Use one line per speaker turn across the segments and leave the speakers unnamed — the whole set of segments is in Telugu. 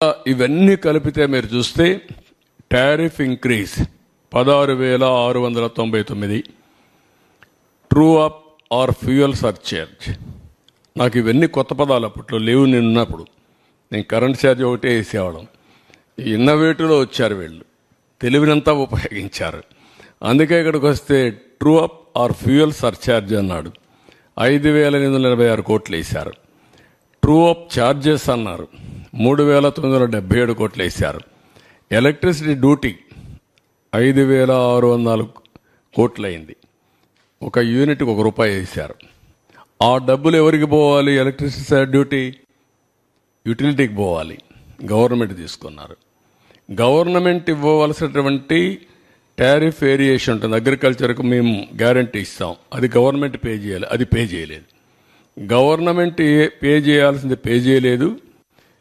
ఇవన్నీ కలిపితే మీరు చూస్తే tariff increase 16,699, true up or fuel surcharge. నాకు ఇవన్నీ కొత్త పదాలు అప్పట్లో లేవు. నేను ఉన్నప్పుడు నేను కరెంట్ ఛార్జ్ ఒకటే వేసేవాళ్ళం. ఇన్నోవేటివ్లో వచ్చారు వీళ్ళు, తెలివినంతా ఉపయోగించారు. అందుకే ఇక్కడికి వస్తే true up or fuel surcharge అన్నాడు. 5,886 కోట్లు వేశారు. ట్రూ అప్ ఛార్జెస్ అన్నారు, 3,977 కోట్లు వేశారు. ఎలక్ట్రిసిటీ డ్యూటీ 5,604 కోట్లు అయింది. ఒక యూనిట్కి ₹1 వేశారు. ఆ డబ్బులు ఎవరికి పోవాలి? ఎలక్ట్రిసిటీ డ్యూటీ యూటిలిటీకి పోవాలి. గవర్నమెంట్ తీసుకున్నారు. గవర్నమెంట్ ఇవ్వవలసినటువంటి టారిఫ్ వేరియేషన్ ఉంటుంది. అగ్రికల్చర్కు మేము గ్యారంటీ ఇస్తాం, అది గవర్నమెంట్ పే చేయాలి, అది పే చేయలేదు. గవర్నమెంట్ పే చేయాల్సింది పే చేయలేదు.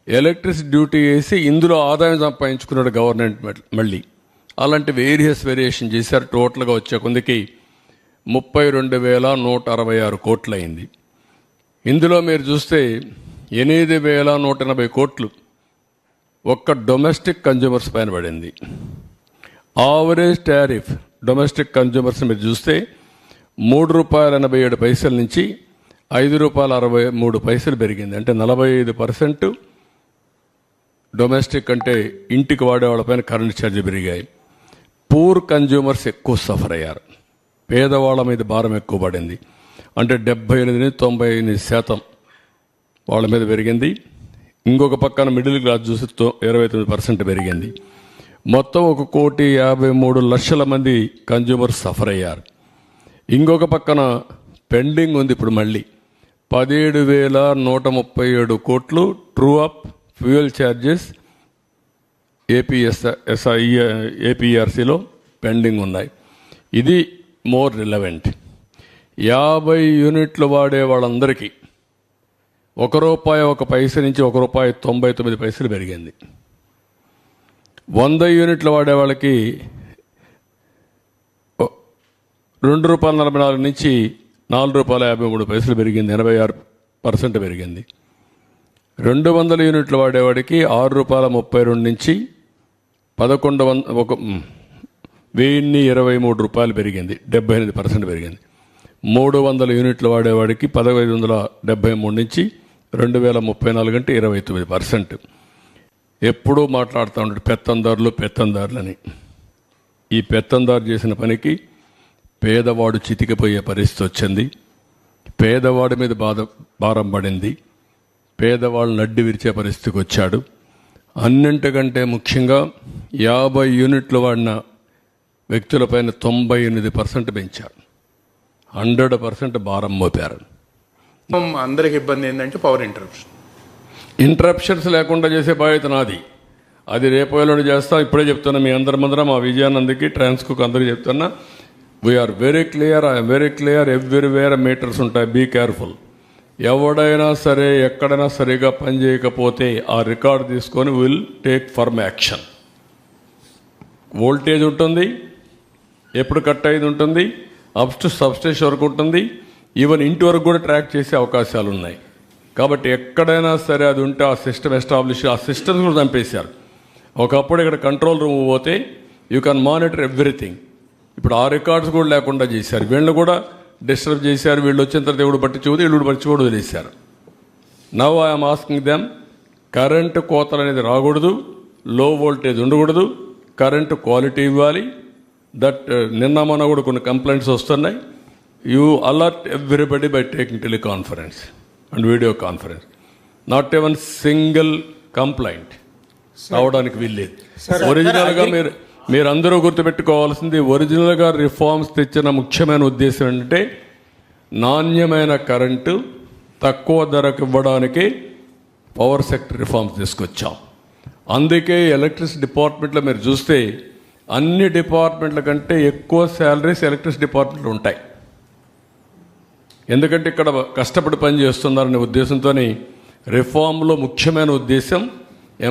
ఎలక్ట్రిసిటీ డ్యూటీ వేసి ఇందులో ఆదాయం సంపాదించుకున్నాడు గవర్నమెంట్. మళ్ళీ అలాంటి వేరియేషన్ చేశారు. టోటల్గా వచ్చే కొందికి 32,166 కోట్లు అయింది. ఇందులో మీరు చూస్తే 8,180 కోట్లు ఒక్క డొమెస్టిక్ కన్జ్యూమర్స్ పైన పడింది. ఆవరేజ్ టారిఫ్ డొమెస్టిక్ కన్జ్యూమర్స్ మీరు చూస్తే ₹3.87 నుంచి ₹5.63 పెరిగింది. అంటే 45% డొమెస్టిక్ అంటే ఇంటికి వాడే వాళ్ళపైన కరెంట్ ఛార్జ్ పెరిగాయి. పూర్ కన్జ్యూమర్స్ ఎక్కువ సఫర్ అయ్యారు. పేదవాళ్ళ మీద భారం ఎక్కువ పడింది. అంటే 78-99% వాళ్ళ మీద పెరిగింది. ఇంకొక పక్కన మిడిల్ క్లాస్ చూసి 29% పెరిగింది. మొత్తం 1,53,00,000 మంది కన్జ్యూమర్స్ సఫర్ అయ్యారు. ఇంకొక పక్కన పెండింగ్ ఉంది. ఇప్పుడు మళ్ళీ 17,137 కోట్లు ట్రూ అప్ ఫ్యూయల్ ఛార్జెస్ ఏపీఆర్సీలో పెండింగ్ ఉన్నాయి. ఇది మోర్ రిలవెంట్. 50 యూనిట్లు వాడే వాళ్ళందరికీ ₹1 నుంచి ₹1.99 పెరిగింది. 100 యూనిట్లు వాడే వాళ్ళకి ₹2.44 నుంచి ₹4.53 పెరిగింది. 86% పెరిగింది. 200 యూనిట్లు వాడేవాడికి ₹6.32 నుంచి ₹1,123 పెరిగింది. 78% పెరిగింది. 300 యూనిట్లు వాడేవాడికి 1,573 నుంచి 2,034 అంటే 29%. ఎప్పుడూ మాట్లాడుతూ ఉంటాడు పెత్తందారులని. ఈ పెత్తందారు చేసిన పనికి పేదవాడు చితికిపోయే పరిస్థితి వచ్చింది. పేదవాడి మీద భారం పడింది. పేదవాళ్ళు నడ్డి విరిచే పరిస్థితికి వచ్చాడు. అన్నింటికంటే ముఖ్యంగా 50 యూనిట్లు వాడిన వ్యక్తులపైన 98% పెంచారు. 100% భారం మోపారు.
అందరికి ఇబ్బంది ఏంటంటే పవర్
ఇంటరప్షన్స్ లేకుండా చేసే బాధ్యత నాది. అది రేపు ఎల్లుండి చేస్తాం. ఇప్పుడే చెప్తున్నా మీ అందరి ముందర, మా విజయానందకి ట్రాన్స్కోకి అందరికీ చెప్తున్నా, we are very clear. I'm very clear. Everywhere meters ఉంటాయి. Be careful. ఎవడైనా సరే ఎక్కడైనా సరిగా పని చేయకపోతే ఆ రికార్డు తీసుకొని will take firm action. Voltage ఉంటుంది, ఎప్పుడు కట్ అయ్యేది ఉంటుంది, అప్ టు సబ్స్టేషన్ వరకు ఉంటుంది, ఈవెన్ ఇంటి వరకు కూడా ట్రాక్ చేసే అవకాశాలు ఉన్నాయి. కాబట్టి ఎక్కడైనా సరే అది ఉంటే ఆ సిస్టమ్ ఎస్టాబ్లిష్, ఆ సిస్టమ్స్ కూడా చంపేశారు. ఒకప్పుడు ఇక్కడ కంట్రోల్ రూమ్ పోతే యూ కెన్ మానిటర్ ఎవ్రీథింగ్. ఇప్పుడు ఆ రికార్డ్స్ కూడా లేకుండా చేశారు. వీళ్ళు కూడా డిస్టర్బ్ చేశారు. వీళ్ళు వచ్చిన తర్వాత ఎవడు పట్టించుకోదు, వీళ్ళు పట్టించుకోడు, వదిలేశారు. Now I'm asking them, current కోతలు అనేది రాకూడదు, లో వోల్టేజ్ ఉండకూడదు, కరెంటు క్వాలిటీ ఇవ్వాలి. దట్ నిన్న మొన్న కూడా కొన్ని కంప్లైంట్స్ వస్తున్నాయి. You alert everybody by taking teleconference and video conference. Not ఎవన్ single complaint రావడానికి వీల్లేదు. ఒరిజినల్గా మీరందరూ గుర్తుపెట్టుకోవాల్సింది, ఒరిజినల్గా రిఫార్మ్స్ తెచ్చిన ముఖ్యమైన ఉద్దేశం ఏంటంటే నాణ్యమైన కరెంటు తక్కువ ధరకు ఇవ్వడానికి పవర్ సెక్టర్ రిఫార్మ్స్ తీసుకొచ్చాం. అందుకే ఎలక్ట్రిసిటీ డిపార్ట్మెంట్లో మీరు చూస్తే అన్ని డిపార్ట్మెంట్ల కంటే ఎక్కువ శాలరీస్ ఎలక్ట్రిసిటీ డిపార్ట్మెంట్లో ఉంటాయి. ఎందుకంటే ఇక్కడ కష్టపడి పని చేస్తున్నారనే ఉద్దేశంతో రిఫార్మ్లో ముఖ్యమైన ఉద్దేశం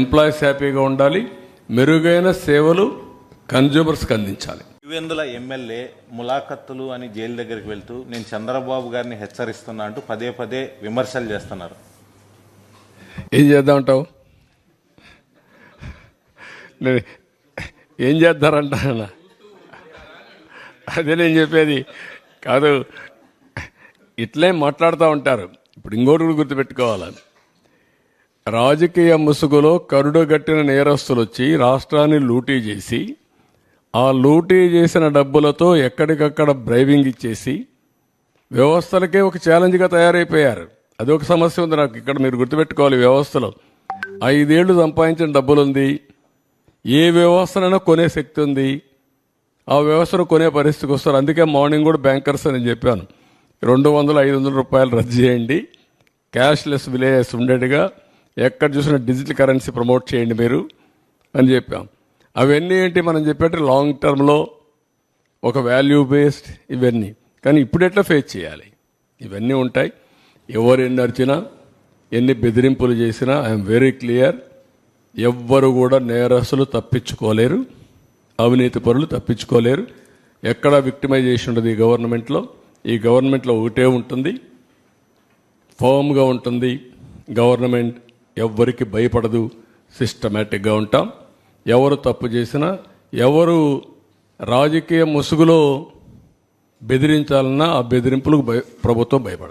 ఎంప్లాయీస్ హ్యాపీగా ఉండాలి, మెరుగైన సేవలు కన్జ్యూమర్స్కి అందించాలి.
పులివెందుల ఎమ్మెల్యే ములాఖత్తులు అని జైలు దగ్గరికి వెళ్తూ నేను చంద్రబాబు గారిని హెచ్చరిస్తున్నా అంటూ పదే విమర్శలు చేస్తున్నారు.
ఏం చేద్దామంటావు? నేను ఏం చేస్తారంట అన్న. అదే నేను చెప్పేది కాదు, ఇట్లే మాట్లాడుతూ ఉంటారు. ఇప్పుడు ఇంకోటి కూడా గుర్తుపెట్టుకోవాలి, రాజకీయ ముసుగులో కరుడుగట్టిన నేరస్తులు వచ్చి రాష్ట్రాన్ని లూటీ చేసి ఆ లూటీ చేసిన డబ్బులతో ఎక్కడికక్కడ బ్రైవింగ్ ఇచ్చేసి వ్యవస్థలకే ఒక ఛాలెంజ్గా తయారైపోయారు. అదొక సమస్య ఉంది నాకు ఇక్కడ, మీరు గుర్తుపెట్టుకోవాలి. వ్యవస్థలో 5 ఏళ్లు సంపాదించిన డబ్బులుంది, ఏ వ్యవస్థనైనా కొనే శక్తి ఉంది, ఆ వ్యవస్థను కొనే పరిస్థితికి వస్తారు. అందుకే మార్నింగ్ కూడా బ్యాంకర్స్ అని చెప్పాను, 200-500 రూపాయలు రద్దు చేయండి, క్యాష్లెస్ విలేజెస్ ఉండేట్టుగా ఎక్కడ చూసినా డిజిటల్ కరెన్సీ ప్రమోట్ చేయండి మీరు అని చెప్పాం. అవన్నీ ఏంటి మనం చెప్పేట్టు లాంగ్ టర్మ్లో ఒక వాల్యూ బేస్డ్ ఇవన్నీ. కానీ ఇప్పుడు ఎట్లా ఫేస్ చేయాలి ఇవన్నీ ఉంటాయి. ఎవరు ఎన్ని అరిచినా ఎన్ని బెదిరింపులు చేసినా ఐఎమ్ వెరీ క్లియర్, ఎవ్వరు కూడా నేరస్తులు తప్పించుకోలేరు, అవినీతి పరులు తప్పించుకోలేరు. ఎక్కడ విక్టిమైజేషన్ ఉండదు ఈ గవర్నమెంట్లో. ఈ గవర్నమెంట్లో ఒకటే ఉంటుంది, ఫర్మ్గా ఉంటుంది గవర్నమెంట్, ఎవ్వరికి భయపడదు, సిస్టమేటిక్గా ఉంటాం. ఎవరు తప్పు చేసినా, ఎవరు రాజకీయ ముసుగులో బెదిరించాలన్నా ఆ బెదిరింపులకు ప్రభుత్వం భయపడదు.